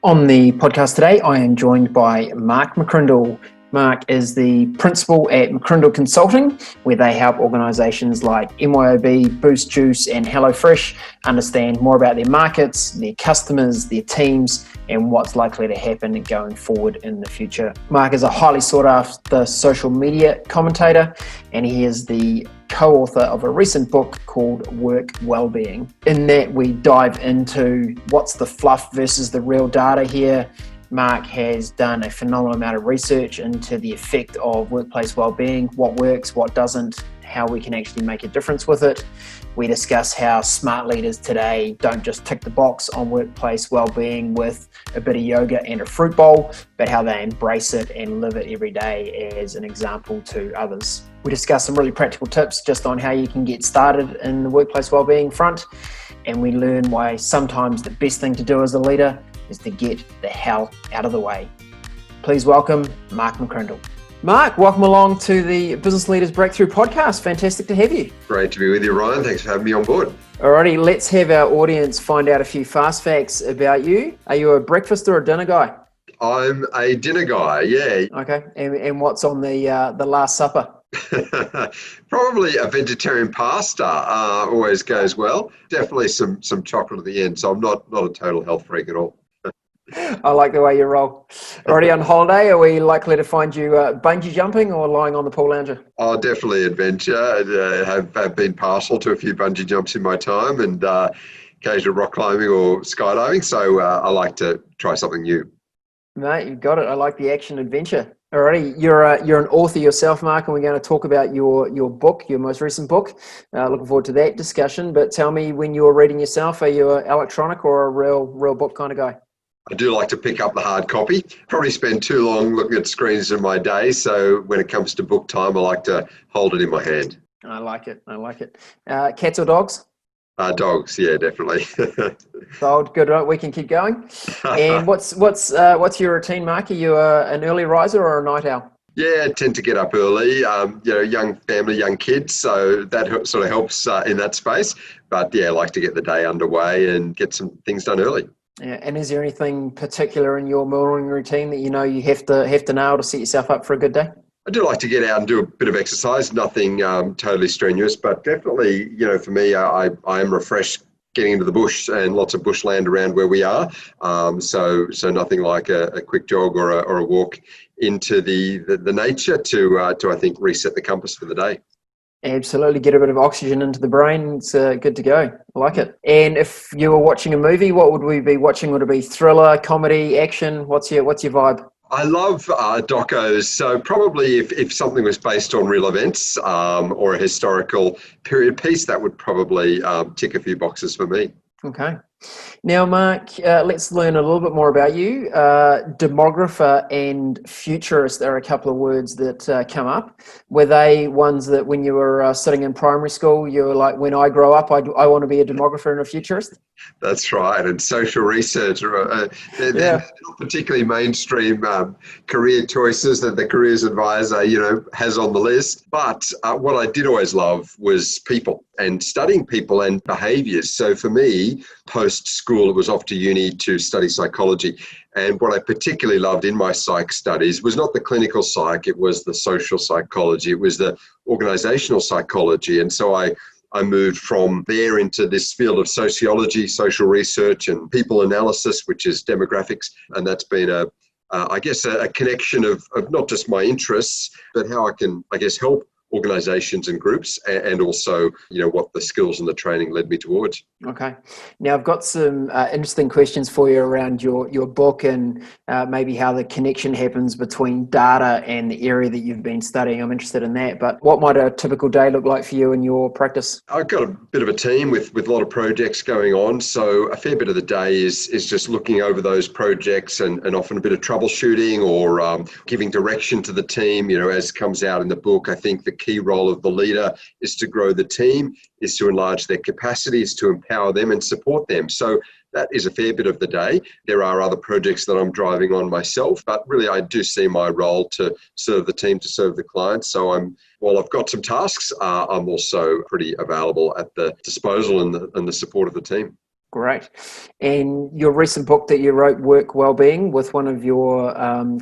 On the podcast today, I am joined by Mark McCrindle. Mark is the principal at McCrindle Consulting, where they help organisations like MYOB, Boost Juice and HelloFresh understand more about their markets, their customers, their teams, and what's likely to happen going forward in the future. Mark is a highly sought after social media commentator, and he is the co-author of a recent book called Wellbeing. In that, we dive into what's the fluff versus the real data here. Mark has done a phenomenal amount of research into the effect of workplace wellbeing, what works, what doesn't, how we can actually make a difference with it. We discuss how smart leaders today don't just tick the box on workplace wellbeing with a bit of yoga and a fruit bowl, but how they embrace it and live it every day as an example to others. We discuss some really practical tips just on how you can get started in the workplace wellbeing front, and we learn why sometimes the best thing to do as a leader is to get the hell out of the way. Please welcome Mark McCrindle. Mark, welcome along to the Business Leaders Breakthrough podcast. Fantastic to have you. Great to be with you, Ryan. Thanks for having me on board. Alrighty, let's have our audience find out a few fast facts about you. Are you a breakfast or a dinner guy? I'm a dinner guy, yeah. Okay, and what's on the Last Supper? Probably a vegetarian pasta always goes well. Definitely some chocolate at the end, so I'm not a total health freak at all. I like the way you roll. Already on holiday, are we likely to find you bungee jumping or lying on the pool lounger? Oh, definitely adventure. I have been partial to a few bungee jumps in my time and occasional rock climbing or skydiving, so I like to try something new. Mate, you got it. I like the action adventure. Alrighty, you're an author yourself, Mark, and we're going to talk about your book, your most recent book. Looking forward to that discussion. But tell me, when you're reading yourself, are you an electronic or a real book kind of guy? I do like to pick up the hard copy. Probably spend too long looking at screens in my day. So when it comes to book time, I like to hold it in my hand. I like it. Cats or dogs? Dogs, yeah, definitely. Sold. Good. Right, we can keep going. And what's your routine, Mark? Are you an early riser or a night owl? Yeah, I tend to get up early. Young family, young kids, so that sort of helps in that space. But yeah, I like to get the day underway and get some things done early. Yeah, and is there anything particular in your morning routine that you know you have to nail to set yourself up for a good day? I do like to get out and do a bit of exercise, nothing totally strenuous, but definitely, for me, I am refreshed getting into the bush and lots of bushland around where we are. So nothing like a quick jog or a walk into the nature to I think reset the compass for the day. Absolutely, get a bit of oxygen into the brain. It's good to go. I like it. And if you were watching a movie, what would we be watching? Would it be thriller, comedy, action? What's your vibe? I love docos, so probably if something was based on real events or a historical period piece, that would probably tick a few boxes for me. Okay. Now, Mark, let's learn a little bit more about you. Demographer and futurist are a couple of words that come up. Were they ones that when you were sitting in primary school, you were like, when I grow up, I want to be a demographer and a futurist? That's right. And social research, they're not particularly mainstream career choices that the careers advisor, has on the list. But what I did always love was people and studying people and behaviors. So for me, post school, it was off to uni to study psychology. And what I particularly loved in my psych studies was not the clinical psych, it was the social psychology, it was the organizational psychology. And so I moved from there into this field of sociology, social research, and people analysis, which is demographics. And that's been a connection of not just my interests, but how I can, help organizations and groups, and also, what the skills and the training led me towards. Okay. Now, I've got some interesting questions for you around your book and maybe how the connection happens between data and the area that you've been studying. I'm interested in that. But what might a typical day look like for you in your practice? I've got a bit of a team with a lot of projects going on. So a fair bit of the day is just looking over those projects and often a bit of troubleshooting or giving direction to the team. As comes out in the book, I think the key role of the leader is to grow the team, is to enlarge their capacity, is to empower them and support them. So that is a fair bit of the day. There are other projects that I'm driving on myself, but really I do see my role to serve the team, to serve the clients. So while I've got some tasks, I'm also pretty available at the disposal and the support of the team. Great. And your recent book that you wrote, Work Wellbeing, with one of your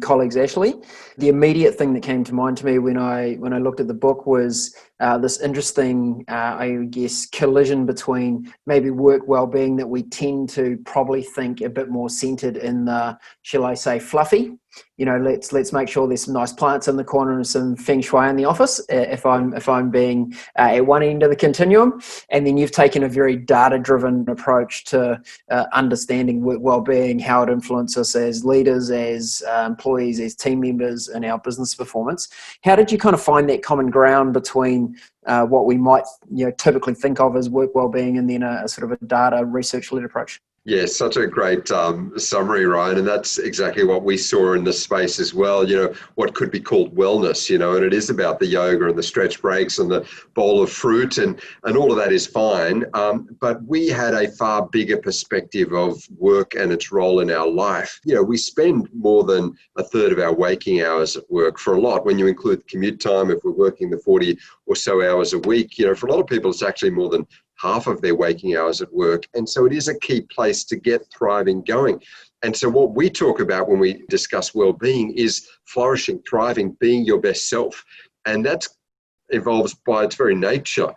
colleagues, Ashley, the immediate thing that came to mind to me when I looked at the book was this interesting, I guess, collision between maybe work wellbeing that we tend to probably think a bit more centered in the, shall I say, fluffy. You know, let's make sure there's some nice plants in the corner and some feng shui in the office. If I'm being at one end of the continuum, and then you've taken a very data-driven approach to understanding work well-being, how it influences us as leaders, as employees, as team members, and our business performance. How did you kind of find that common ground between what we might typically think of as work well-being and then a sort of a data research-led approach? Yeah, such a great summary, Ryan. And that's exactly what we saw in this space as well. What could be called wellness, and it is about the yoga and the stretch breaks and the bowl of fruit and all of that is fine. But we had a far bigger perspective of work and its role in our life. We spend more than a third of our waking hours at work for a lot. When you include commute time, if we're working the 40 or so hours a week, for a lot of people, it's actually more than half of their waking hours at work. And so it is a key place to get thriving going. And so what we talk about when we discuss well-being is flourishing, thriving, being your best self. And that involves by its very nature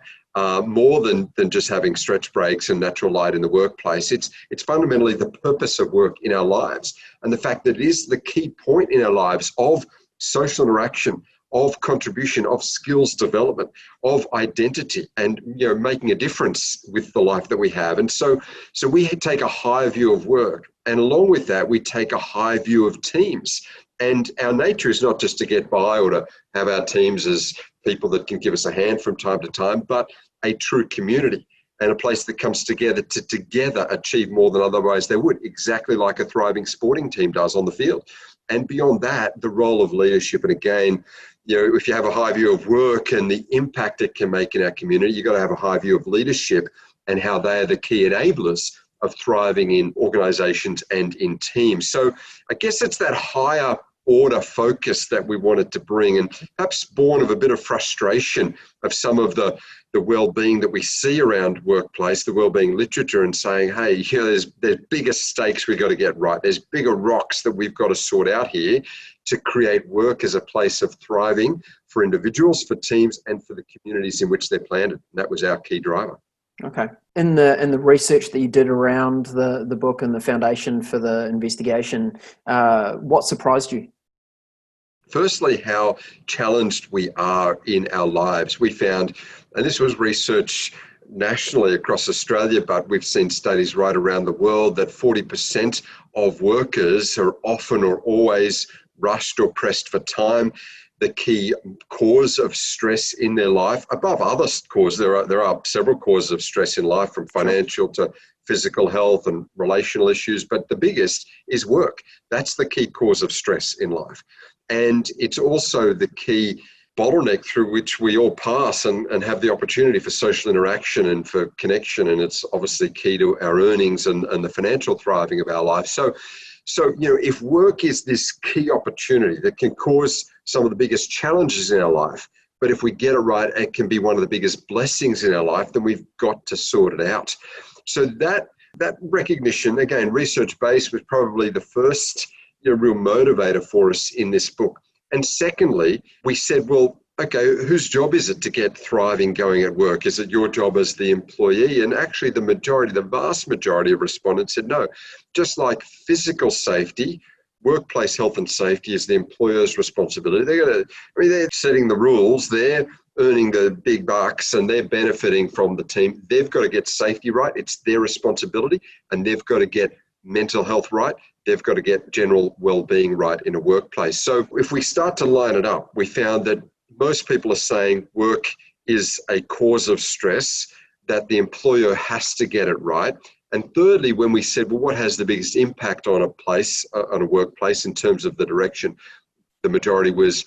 more than just having stretch breaks and natural light in the workplace. It's fundamentally the purpose of work in our lives and the fact that it is the key point in our lives of social interaction, of contribution, of skills development, of identity, and making a difference with the life that we have. And so we take a high view of work, and along with that, we take a high view of teams. And our nature is not just to get by or to have our teams as people that can give us a hand from time to time, but a true community and a place that comes together to together achieve more than otherwise they would, exactly like a thriving sporting team does on the field. And beyond that, the role of leadership. And again, if you have a high view of work and the impact it can make in our community, you've got to have a high view of leadership and how they are the key enablers of thriving in organizations and in teams. So I guess it's that higher order focus that we wanted to bring, and perhaps born of a bit of frustration of some of the well-being that we see around workplace, the well-being literature, and saying, hey, there's bigger stakes we've got to get right. There's bigger rocks that we've got to sort out here to create work as a place of thriving for individuals, for teams, and for the communities in which they're planted. And that was our key driver. Okay. In the research that you did around the book and the foundation for the investigation, what surprised you? Firstly, how challenged we are in our lives. We found, and this was research nationally across Australia, but we've seen studies right around the world that 40% of workers are often or always rushed or pressed for time. The key cause of stress in their life, above other causes, there are several causes of stress in life, from financial to physical health and relational issues, but the biggest is work. That's the key cause of stress in life. And it's also the key bottleneck through which we all pass and have the opportunity for social interaction and for connection. And it's obviously key to our earnings and the financial thriving of our life. So, if work is this key opportunity that can cause some of the biggest challenges in our life, but if we get it right, it can be one of the biggest blessings in our life, then we've got to sort it out. So that recognition, again, research-based, was probably the first real motivator for us in this book. And secondly, we said, well, okay, whose job is it to get thriving going at work? Is it your job as the employee? And actually the vast majority of respondents said no. Just like physical safety, workplace health and safety is the employer's responsibility. They're setting the rules, they're earning the big bucks and they're benefiting from the team. They've got to get safety right. It's their responsibility, and they've got to get mental health right. They've got to get general well-being right in a workplace. So if we start to line it up, we found that most people are saying work is a cause of stress, that the employer has to get it right. And thirdly, when we said, well, what has the biggest impact on a workplace in terms of the direction, the majority was,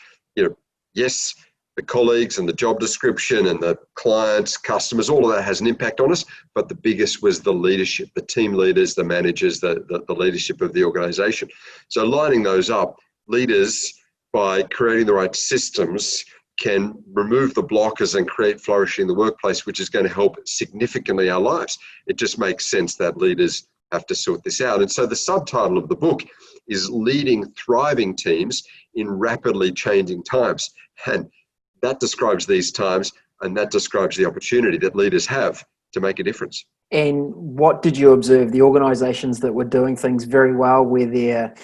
yes, the colleagues and the job description and the clients, customers, all of that has an impact on us. But the biggest was the leadership, the team leaders, the managers, the leadership of the organization. So lining those up, leaders, by creating the right systems, can remove the blockers and create flourishing in the workplace, which is going to help significantly our lives. It just makes sense that leaders have to sort this out. And so the subtitle of the book is Leading Thriving Teams in Rapidly Changing Times. And that describes these times, and that describes the opportunity that leaders have to make a difference. And what did you observe? The organisations that were doing things very well, where their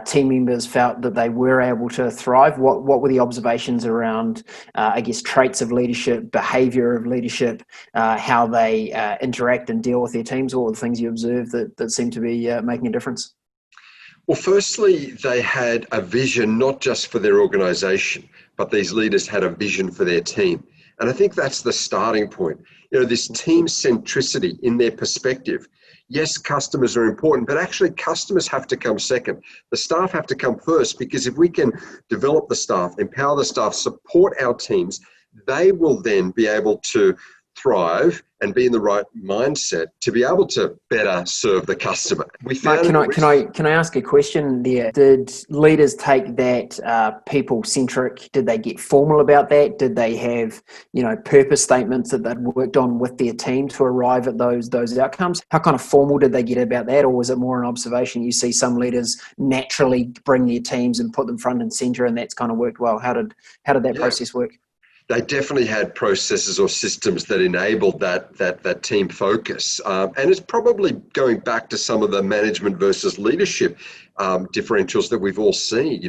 team members felt that they were able to thrive, what were the observations around, I guess, traits of leadership, behaviour of leadership, how they interact and deal with their teams? What were the things you observed that seemed to be making a difference? Well, firstly, they had a vision not just for their organisation, but these leaders had a vision for their team. And I think that's the starting point. This team centricity in their perspective. Yes, customers are important, but actually customers have to come second. The staff have to come first, because if we can develop the staff, empower the staff, support our teams, they will then be able to thrive and be in the right mindset to be able to better serve the customer. Mike, can I ask a question there? Did leaders take that people-centric? Did they get formal about that? Did they have purpose statements that they'd worked on with their team to arrive at those outcomes? How kind of formal did they get about that, or was it more an observation? You see some leaders naturally bring their teams and put them front and center, and that's kind of worked well. How did that process work? They definitely had processes or systems that enabled that team focus. And it's probably going back to some of the management versus leadership differentials that we've all seen,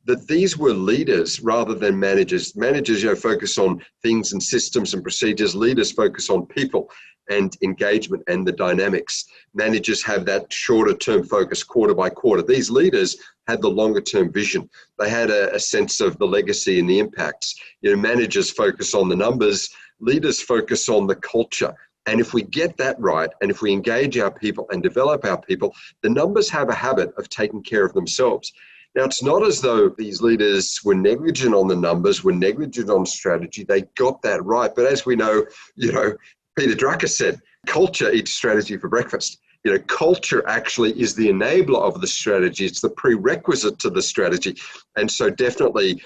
that these were leaders rather than managers. Managers, focus on things and systems and procedures. Leaders focus on people and engagement and the dynamics. Managers have that shorter term focus, quarter by quarter. These leaders had the longer term vision. They had a sense of the legacy and the impacts. Managers focus on the numbers, leaders focus on the culture. And if we get that right, and if we engage our people and develop our people, the numbers have a habit of taking care of themselves. Now, it's not as though these leaders were negligent on the numbers, were negligent on strategy. They got that right. But as we know, Peter Drucker said, culture eats strategy for breakfast. Culture actually is the enabler of the strategy. It's the prerequisite to the strategy. And so definitely,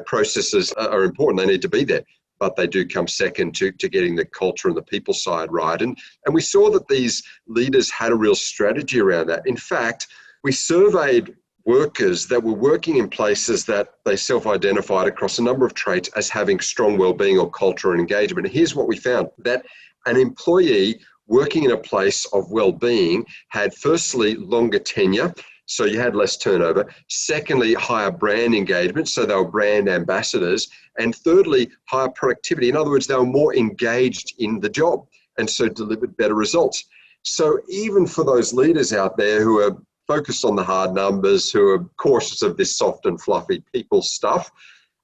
processes are important. They need to be there, but they do come second to getting the culture and the people side right. And we saw that these leaders had a real strategy around that. In fact, we surveyed workers that were working in places that they self-identified across a number of traits as having strong well-being or culture and engagement. And here's what we found, that an employee working in a place of well-being had firstly longer tenure, so you had less turnover. Secondly, higher brand engagement, so they were brand ambassadors. And thirdly, higher productivity. In other words, they were more engaged in the job and so delivered better results. So even for those leaders out there who are focused on the hard numbers, who are cautious of this soft and fluffy people stuff,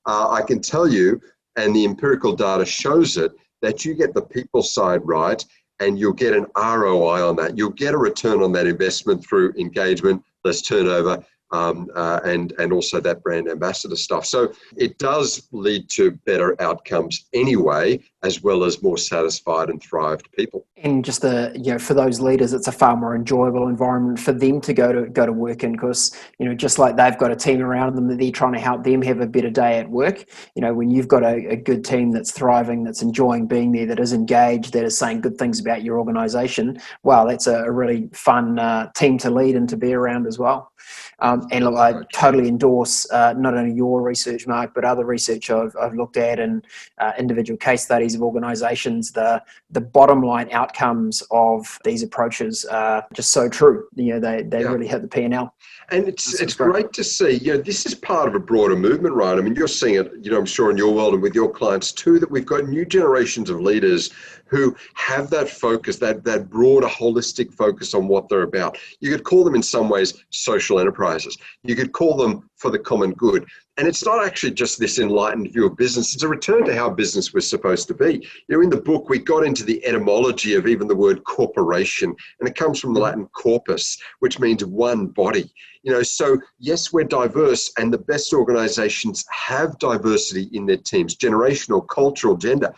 I can tell you, and the empirical data shows it, that you get the people side right, and you'll get an ROI on that. You'll get a return on that investment through engagement, less turnover, and also that brand ambassador stuff. So it does lead to better outcomes anyway, as well as more satisfied and thrived people. And just for those leaders, it's a far more enjoyable environment for them to go to work in, because just like they've got a team around them that they're trying to help them have a better day at work. When you've got a good team that's thriving, that's enjoying being there, that is engaged, that is saying good things about your organisation, wow, that's a really fun team to lead and to be around as well. And look, I totally endorse not only your research, Mark, but other research I've looked at, and individual case studies of organisations. The bottom line outcomes of these approaches are just so true. They really hit the P&L. And it's great to see. This is part of a broader movement, right? I mean, you're seeing it, I'm sure in your world and with your clients too, that we've got new generations of leaders who have that focus, that broader holistic focus on what they're about. You could call them in some ways social enterprises. You could call them for the common good. And it's not actually just this enlightened view of business. It's a return to how business was supposed to be. In the book, we got into the etymology of even the word corporation, and it comes from the Latin corpus, which means one body. So yes, we're diverse, and the best organizations have diversity in their teams, generational, cultural, gender,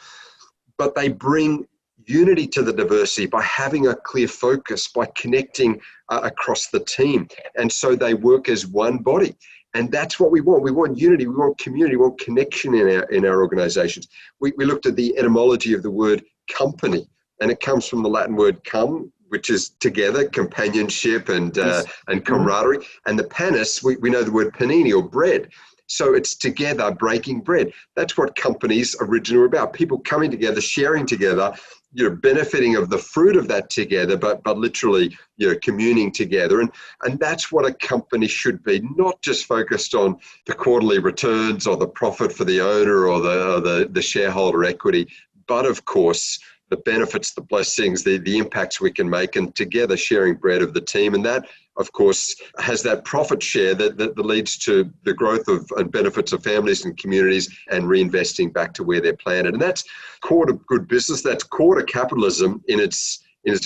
but they bring unity to the diversity by having a clear focus, by connecting across the team. And so they work as one body. And that's what we want. We want unity, we want community, we want connection in our organizations. We looked at the etymology of the word company, and it comes from the Latin word cum, which is together, companionship and camaraderie. And the panis, we know the word panini, or bread. So it's together, breaking bread. That's what companies originally were about. People coming together, sharing together, benefiting of the fruit of that together, but literally, communing together. And that's what a company should be, not just focused on the quarterly returns or the profit for the owner or the shareholder equity, but of course, the benefits, the blessings, the impacts we can make, and together sharing bread of the team. And that, of course, has that profit share that leads to the growth of and benefits of families and communities, and reinvesting back to where they're planted. And that's core to good business. That's core to capitalism in its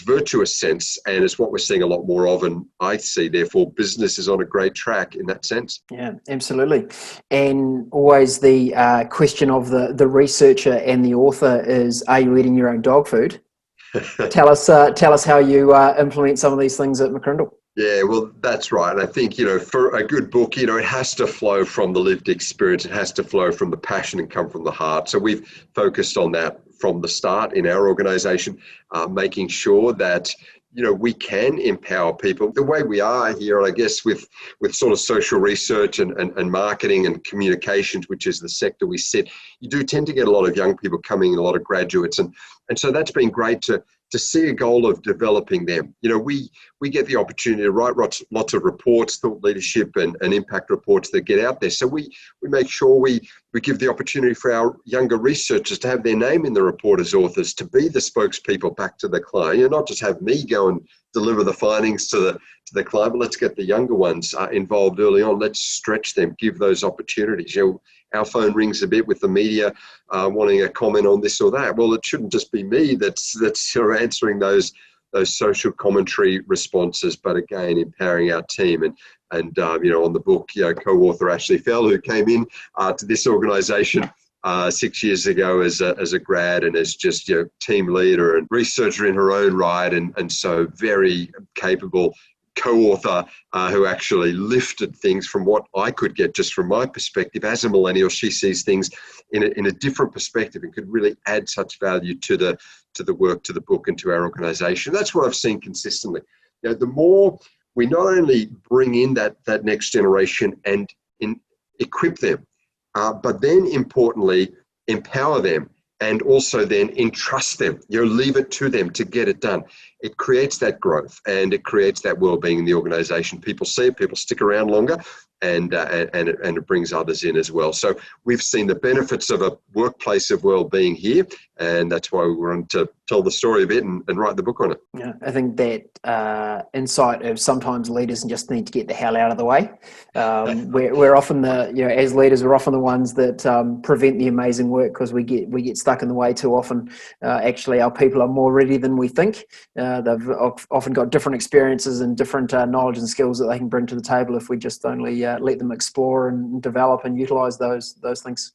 virtuous sense, and it's what we're seeing a lot more of. And I see, therefore, business is on a great track in that sense. Yeah, absolutely. And always the question of the researcher and the author is, are you eating your own dog food? Tell us how you implement some of these things at McCrindle. Yeah, well, that's right. And I think, for a good book, it has to flow from the lived experience. It has to flow from the passion and come from the heart. So we've focused on that from the start in our organization, making sure that, we can empower people the way we are here, I guess, with sort of social research and marketing and communications, which is the sector we sit. You do tend to get a lot of young people coming, a lot of graduates. And so that's been great to see a goal of developing them. We get the opportunity to write lots of reports, thought leadership and impact reports that get out there. So we make sure we give the opportunity for our younger researchers to have their name in the report as authors, to be the spokespeople back to the client. Not just have me go and deliver the findings to the client, but let's get the younger ones involved early on. Let's stretch them, give those opportunities. Our phone rings a bit with the media wanting a comment on this or that. Well, it shouldn't just be me that's sort of answering those social commentary responses, but again, empowering our team. And on the book, co-author Ashley Fell, who came in to this organization 6 years ago as a grad and as just team leader and researcher in her own right, and so very capable co-author who actually lifted things from what I could get just from my perspective as a millennial. She sees things in a different perspective and could really add such value to the work, to the book, and to our organization. That's what I've seen consistently. The more we not only bring in that next generation and equip them, but then importantly empower them, and also then entrust them, leave it to them to get it done. It creates that growth and it creates that well-being in the organization. People see it, people stick around longer, and it brings others in as well. So we've seen the benefits of a workplace of well-being here, and that's why we wanted to tell the story of it and write the book on it. Yeah, I think that insight of sometimes leaders just need to get the hell out of the way. We're often as leaders, we're often the ones that prevent the amazing work because we get stuck in the way too often. Actually, our people are more ready than we think. They've often got different experiences and different knowledge and skills that they can bring to the table if we just only let them explore and develop and utilize those things.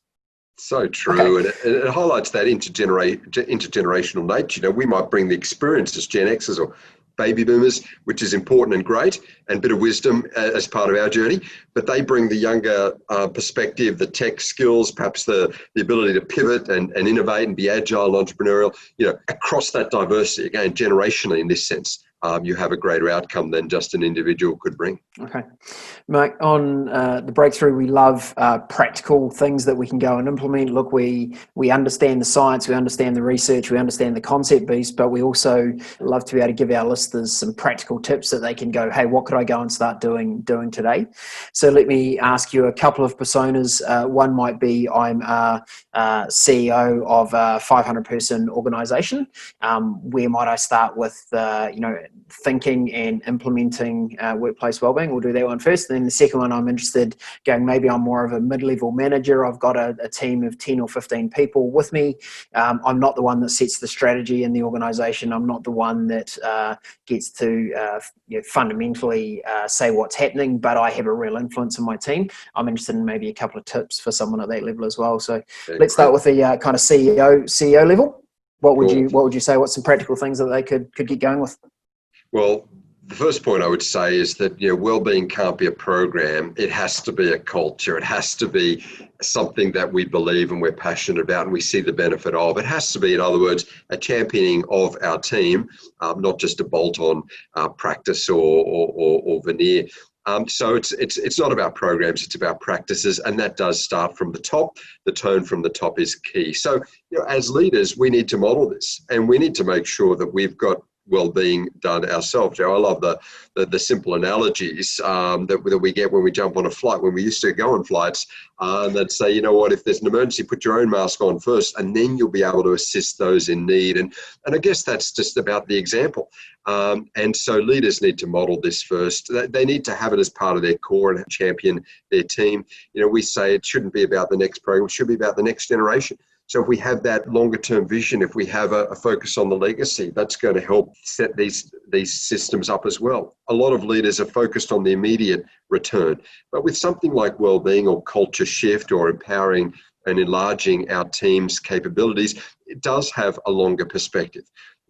So true. Okay. And it highlights that intergenerational nature. We might bring the experience as Gen Xers or baby boomers, which is important and great, and a bit of wisdom as part of our journey, but they bring the younger perspective, the tech skills, perhaps the ability to pivot and innovate and be agile and entrepreneurial, across that diversity, again, generationally in this sense. You have a greater outcome than just an individual could bring. Okay. Mike, on the breakthrough, we love practical things that we can go and implement. Look, we understand the science, we understand the research, we understand the concept piece, but we also love to be able to give our listeners some practical tips that they can go, hey, what could I go and start doing today? So let me ask you a couple of personas. One might be I'm a CEO of a 500-person organization. Where might I start with, thinking and implementing workplace wellbeing? We'll do that one first. And then the second one, I'm interested going, maybe I'm more of a mid-level manager. I've got a team of 10 or 15 people with me. I'm not the one that sets the strategy in the organization. I'm not the one that gets to fundamentally say what's happening, but I have a real influence on my team. I'm interested in maybe a couple of tips for someone at that level as well. So let's start with the kind of CEO level. What would you say? What's some practical things that they could get going with? Well, The first point I would say is that, well-being can't be a program. It has to be a culture. It has to be something that we believe and we're passionate about and we see the benefit of. It has to be, in other words, a championing of our team, not just a bolt-on practice or veneer. So it's not about programs, it's about practices, and that does start from the top. The tone from the top is key. So, as leaders, we need to model this, and we need to make sure that we've got well-being done ourselves. I love the simple analogies that we get when we jump on a flight. When we used to go on flights, they'd say, if there's an emergency, put your own mask on first, and then you'll be able to assist those in need. And I guess that's just about the example. And so leaders need to model this first. They need to have it as part of their core and champion their team. We say it shouldn't be about the next program, it should be about the next generation. So if we have that longer term vision, if we have a focus on the legacy, that's going to help set these systems up as well. A lot of leaders are focused on the immediate return, but with something like well-being or culture shift or empowering and enlarging our team's capabilities, it does have a longer perspective.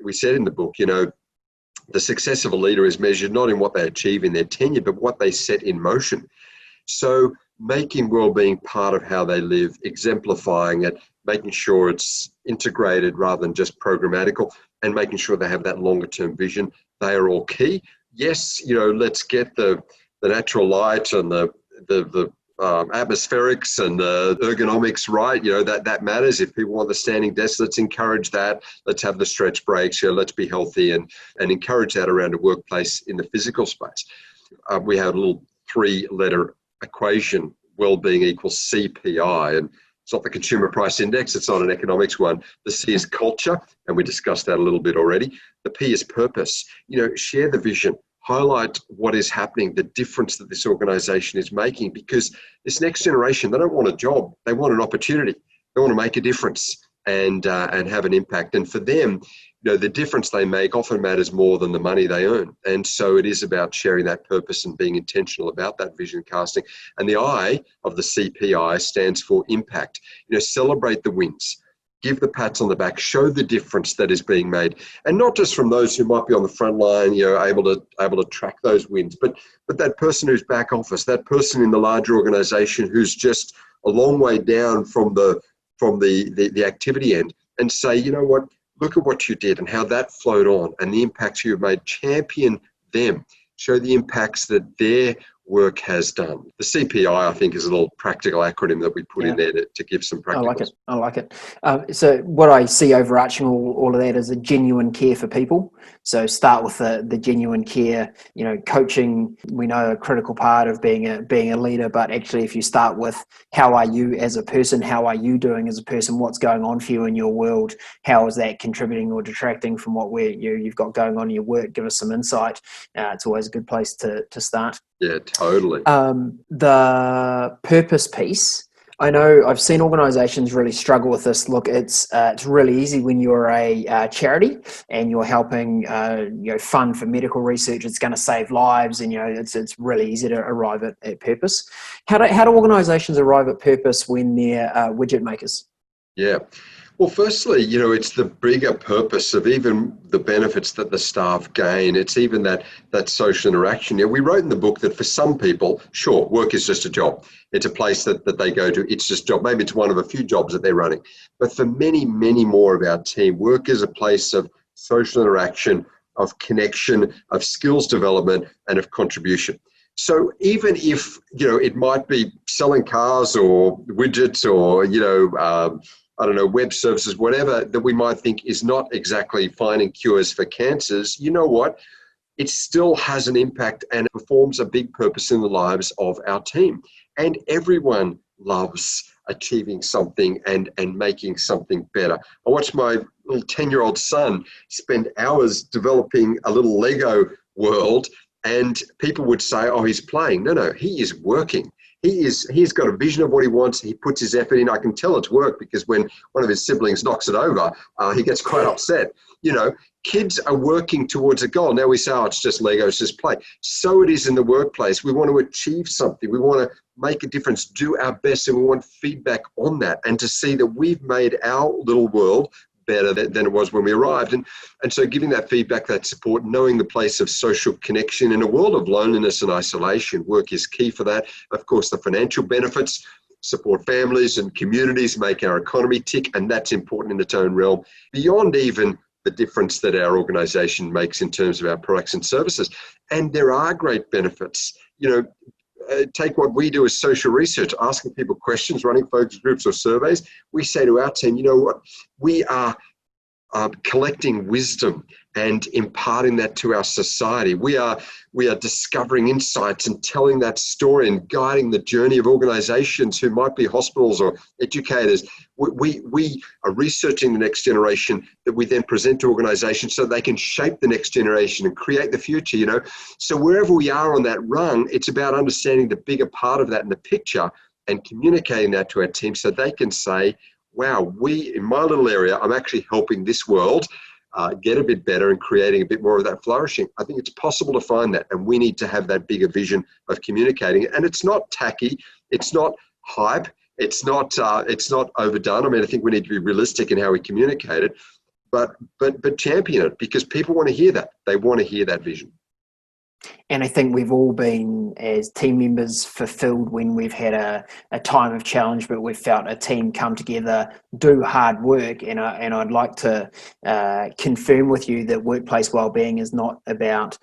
We said in the book, the success of a leader is measured not in what they achieve in their tenure, but what they set in motion. So making well-being part of how they live, exemplifying it, making sure it's integrated rather than just programmatical, and making sure they have that longer-term vision, they are all key. Yes, let's get the natural light and the atmospherics and the ergonomics right. That matters. If people want the standing desk, let's encourage that. Let's have the stretch breaks. Let's be healthy and encourage that around a workplace in the physical space. We have a little 3-letter equation: well-being equals CPI, and it's not the consumer price index, it's not an economics one. The C is culture, and we discussed that a little bit already. The P is purpose. Share the vision, highlight what is happening, the difference that this organization is making, because this next generation, they don't want a job, they want an opportunity. They want to make a difference and have an impact. And for them, the difference they make often matters more than the money they earn. And so it is about sharing that purpose and being intentional about that vision casting. And the I of the CPI stands for impact. Celebrate the wins, give the pats on the back, show the difference that is being made. And not just from those who might be on the front line, able to track those wins, but that person who's back office, that person in the larger organization who's just a long way down from the activity end, and say, look at what you did and how that flowed on and the impacts you've made. Champion them. Show the impacts that their work has done. The CPI, I think, is a little practical acronym that we put in there to give some practical. I like it. So what I see overarching all of that is a genuine care for people. So start with the genuine care. Coaching, we know, a critical part of being a leader, but actually if you start with how are you as a person, how are you doing as a person, what's going on for you in your world, how is that contributing or detracting from what you've got going on in your work, give us some insight. It's always a good place to start. Yeah, totally. The purpose piece, I know I've seen organizations really struggle with this. Look, it's really easy when you're a charity and you're helping fund for medical research. It's going to save lives, and it's really easy to arrive at purpose. How do organizations arrive at purpose when they're widget makers? Yeah. Well, firstly, it's the bigger purpose of even the benefits that the staff gain. It's even that social interaction. We wrote in the book that for some people, sure, work is just a job. It's a place that they go to. It's just a job. Maybe it's one of a few jobs that they're running. But for many, many more of our team, work is a place of social interaction, of connection, of skills development, and of contribution. So even if, it might be selling cars or widgets or, web services, whatever that we might think is not exactly finding cures for cancers, you know what? It still has an impact and performs a big purpose in the lives of our team. And everyone loves achieving something and making something better. I watched my little 10-year-old son spend hours developing a little Lego world, and people would say, oh, he's playing. No, he is working. He's got a vision of what he wants. He puts his effort in. I can tell it's work because when one of his siblings knocks it over, he gets quite upset. Kids are working towards a goal. Now we say, oh, it's just Lego, it's just play. So it is in the workplace. We want to achieve something. We want to make a difference, do our best, and we want feedback on that, and to see that we've made our little world better than it was when we arrived. And so giving that feedback, that support, knowing the place of social connection in a world of loneliness and isolation, work is key for that. Of course, the financial benefits, support families and communities, make our economy tick, and that's important in its own realm, beyond even the difference that our organisation makes in terms of our products and services. And there are great benefits. Take what we do as social research, asking people questions, running focus groups or surveys. We say to our team, you know what, we are collecting wisdom and imparting that to our society. We are discovering insights and telling that story and guiding the journey of organizations who might be hospitals or educators. We are researching the next generation that we then present to organizations so they can shape the next generation and create the future, So wherever we are on that rung, it's about understanding the bigger part of that in the picture and communicating that to our team so they can say, wow, in my little area, I'm actually helping this world get a bit better and creating a bit more of that flourishing. I think it's possible to find that, and we need to have that bigger vision of communicating it. And it's not tacky, it's not hype, it's not overdone. I mean, I think we need to be realistic in how we communicate it, but champion it, because people want to hear that. They want to hear that vision. And I think we've all been, as team members, fulfilled when we've had a time of challenge, but we've felt a team come together, do hard work. And I'd like to confirm with you that workplace wellbeing is not about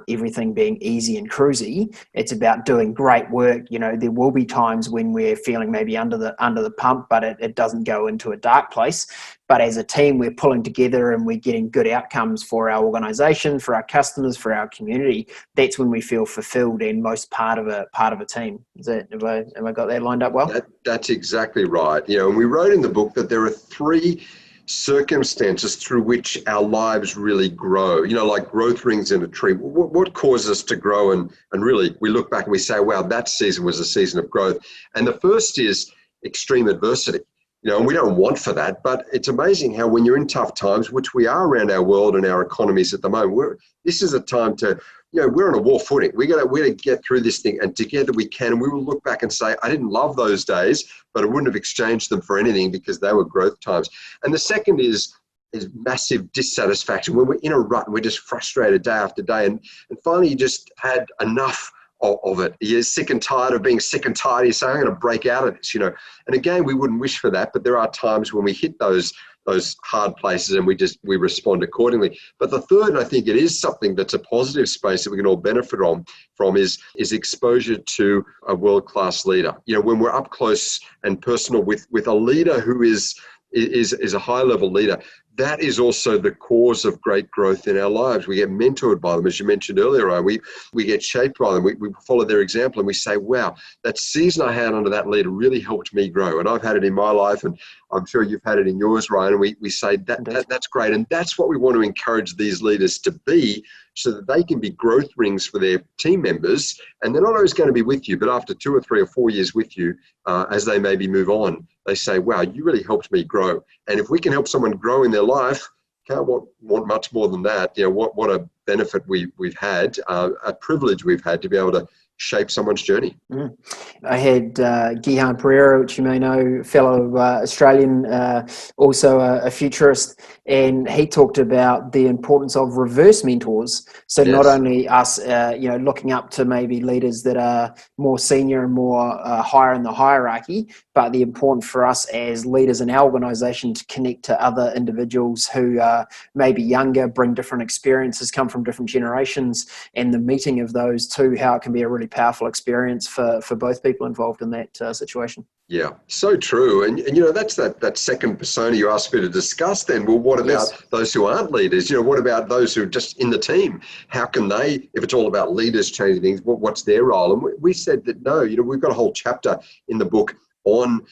everything being easy and cruisy. It's about doing great work. There will be times when we're feeling maybe under the pump, but it doesn't go into a dark place. But as a team, we're pulling together and we're getting good outcomes for our organisation, for our customers, for our community. That's when we feel fulfilled and most part of a team. Have I got that lined up well? That's exactly right. And we wrote in the book that there are 3 circumstances through which our lives really grow, like growth rings in a tree. What causes us to grow? And really, we look back and we say, wow, that season was a season of growth. And the first is extreme adversity. And we don't want for that, but it's amazing how when you're in tough times, which we are around our world and our economies at the moment, this is a time to, we're on a war footing. We're to get through this thing, and together we can. And we will look back and say, I didn't love those days, but I wouldn't have exchanged them for anything because they were growth times. And the second is massive dissatisfaction, when we're in a rut and we're just frustrated day after day. And finally, you just had enough of it. You're sick and tired of being sick and tired. You say, I'm going to break out of this, And again, we wouldn't wish for that, but there are times when we hit those hard places and we respond accordingly. But the third, I think it is something that's a positive space that we can all benefit from is exposure to a world-class leader. When we're up close and personal with a leader who is a high-level leader, that is also the cause of great growth in our lives. We get mentored by them, as you mentioned earlier, Ryan. We get shaped by them. We follow their example and we say, wow, that season I had under that leader really helped me grow. And I've had it in my life, and I'm sure you've had it in yours, Ryan. And we say that's great. And that's what we want to encourage these leaders to be, so that they can be growth rings for their team members. And they're not always going to be with you, but after 2 or 3 or 4 years with you, as they maybe move on, they say, wow, you really helped me grow. And if we can help someone grow in their life, can't want much more than that. What a benefit we've had, a privilege we've had to be able to shape someone's journey. I had Gihan Pereira, which you may know, fellow Australian, also a futurist, and he talked about the importance of reverse mentors. So yes. Not only us, looking up to maybe leaders that are more senior and more higher in the hierarchy, but the importance for us as leaders in our organisation to connect to other individuals who are maybe younger, bring different experiences, come from different generations, and the meeting of those two, how it can be a really powerful experience for both people involved in that situation. Yeah, so true. And that's that second persona you asked me to discuss then. Well, what about those who aren't leaders? What about those who are just in the team? How can they, if it's all about leaders changing things, what's their role? And we said that no, we've got a whole chapter in the book on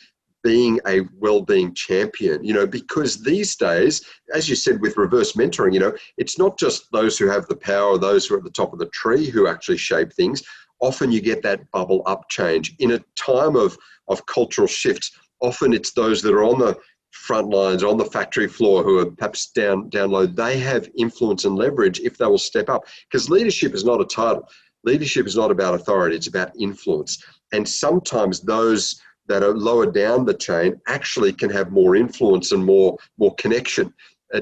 being a well-being champion, because these days, as you said, with reverse mentoring, it's not just those who have the power or those who are at the top of the tree who actually shape things. Often you get that bubble up change. In a time of cultural shifts, often it's those that are on the front lines, on the factory floor, who are perhaps down low. They have influence and leverage if they will step up. Because leadership is not a title. Leadership is not about authority. It's about influence. And sometimes those that are lower down the chain actually can have more influence and more connection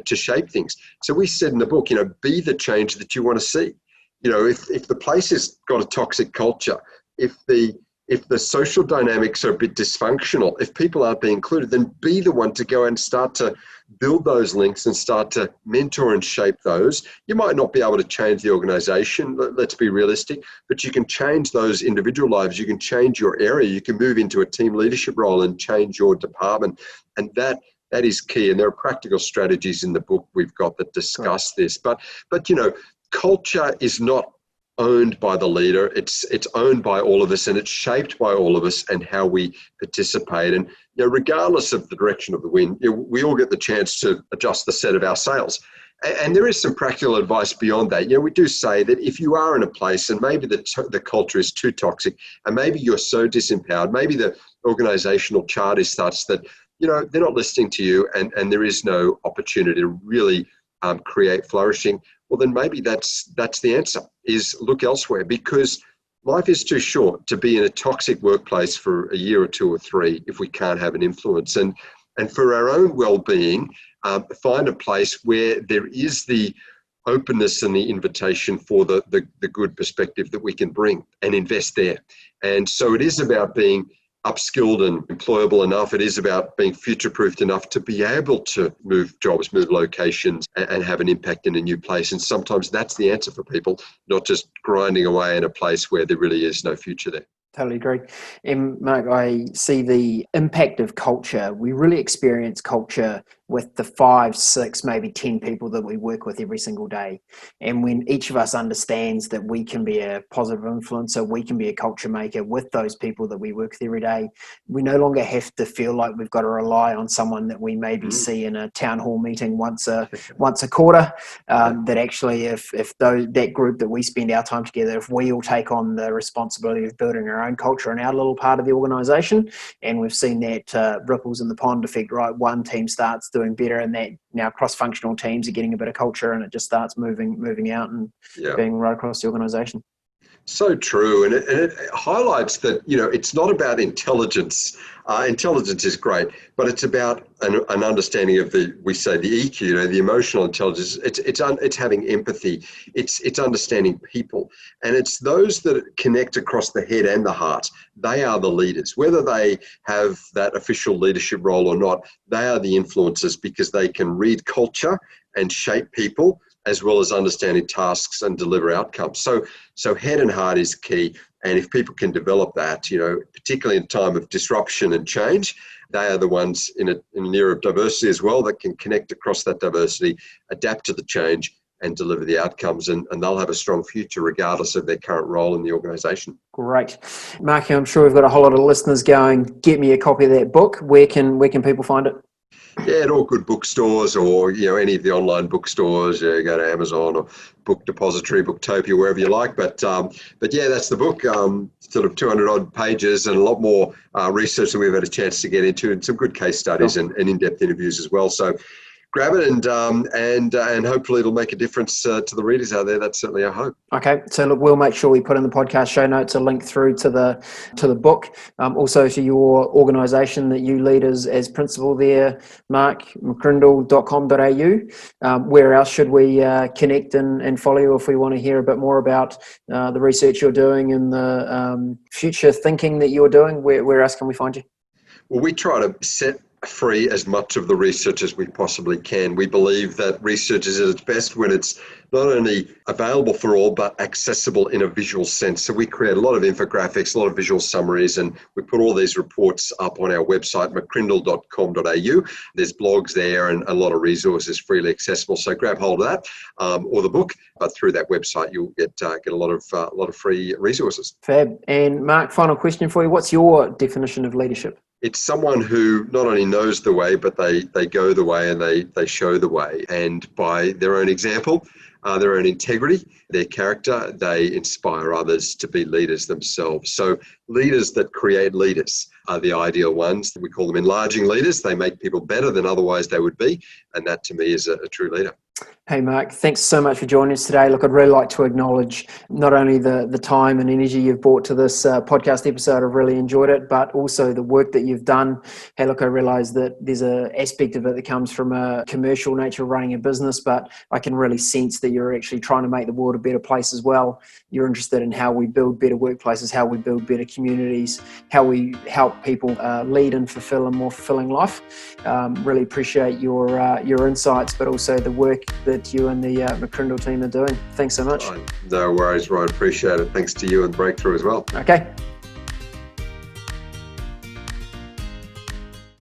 to shape things. So we said in the book, be the change that you want to see. If the place has got a toxic culture, if the social dynamics are a bit dysfunctional, if people aren't being included, then be the one to go and start to build those links and start to mentor and shape those. You might not be able to change the organization, let's be realistic, but you can change those individual lives. You can change your area. You can move into a team leadership role and change your department. And that is key. And there are practical strategies in the book we've got that discuss this. But culture is not owned by the leader. It's owned by all of us, and it's shaped by all of us and how we participate. And regardless of the direction of the wind, we all get the chance to adjust the set of our sails. And there is some practical advice beyond that. We do say that if you are in a place and maybe the culture is too toxic, and maybe you're so disempowered, maybe the organizational chart is such that they're not listening to you, and there is no opportunity to really create flourishing. Well, then maybe that's the answer, is look elsewhere, because life is too short to be in a toxic workplace for a year or two or three if we can't have an influence. And for our own well-being, find a place where there is the openness and the invitation for the good perspective that we can bring, and invest there. And so it is about being upskilled and employable enough. It is about being future-proofed enough to be able to move jobs, move locations, and have an impact in a new place. And sometimes that's the answer for people, not just grinding away in a place where there really is no future there. Totally agree. And Mark, I see the impact of culture. We really experience culture with the 5, 6, maybe 10 people that we work with every single day. And when each of us understands that we can be a positive influencer, we can be a culture maker with those people that we work with every day, we no longer have to feel like we've got to rely on someone that we maybe see in a town hall meeting once a quarter. That actually, if that group that we spend our time together, if we all take on the responsibility of building our own culture in our little part of the organization, and we've seen that ripples in the pond effect, right? One team starts doing better, and that now cross-functional teams are getting a bit of culture, and it just starts moving out and being right across the organization. So true. And it highlights that, it's not about intelligence. Intelligence is great, but it's about an understanding of the EQ, the emotional intelligence. It's having empathy. It's understanding people. And it's those that connect across the head and the heart. They are the leaders. Whether they have that official leadership role or not, they are the influencers, because they can read culture and shape people, as well as understanding tasks and deliver outcomes. So head and heart is key. And if people can develop that, particularly in time of disruption and change, they are the ones in an era of diversity as well that can connect across that diversity, adapt to the change, and deliver the outcomes. And they'll have a strong future regardless of their current role in the organisation. Great. Mark, I'm sure we've got a whole lot of listeners going, get me a copy of that book. Where can people find it? Yeah, at all good bookstores, or any of the online bookstores. Go to Amazon or Book Depository, Booktopia, wherever you like. But yeah, that's the book. Sort of 200 odd pages, and a lot more research than we've had a chance to get into, and some good case studies and in-depth interviews as well. So grab it, and hopefully it'll make a difference to the readers out there. That's certainly our hope. Okay, so look, we'll make sure we put in the podcast show notes a link through to the book, also to your organisation that you lead as principal there, Mark, McCrindle.com.au. Where else should we connect and follow you if we want to hear a bit more about the research you're doing and the future thinking that you're doing? Where else can we find you? Well, we try to set free as much of the research as we possibly can. We believe that research is at its best when it's not only available for all, but accessible in a visual sense. So we create a lot of infographics, a lot of visual summaries, and we put all these reports up on our website, McCrindle.com.au. There's blogs there and a lot of resources freely accessible. So grab hold of that or the book, but through that website, you'll get a lot of free resources. Fab. And Mark, final question for you. What's your definition of leadership? It's someone who not only knows the way, but they go the way, and they show the way. And by their own example, their own integrity, their character, they inspire others to be leaders themselves. So leaders that create leaders are the ideal ones. We call them enlarging leaders. They make people better than otherwise they would be. And that, to me, is a true leader. Hey, Mark, thanks so much for joining us today. Look, I'd really like to acknowledge not only the time and energy you've brought to this podcast episode, I've really enjoyed it, but also the work that you've done. Hey, look, I realise that there's an aspect of it that comes from a commercial nature of running a business, but I can really sense that you're actually trying to make the world a better place as well. You're interested in how we build better workplaces, how we build better communities, how we help people lead and fulfill a more fulfilling life. Really appreciate your insights, but also the work that you and the McCrindle team are doing. Thanks so much. No worries, Ryan. Appreciate it. Thanks to you and Breakthrough as well. Okay.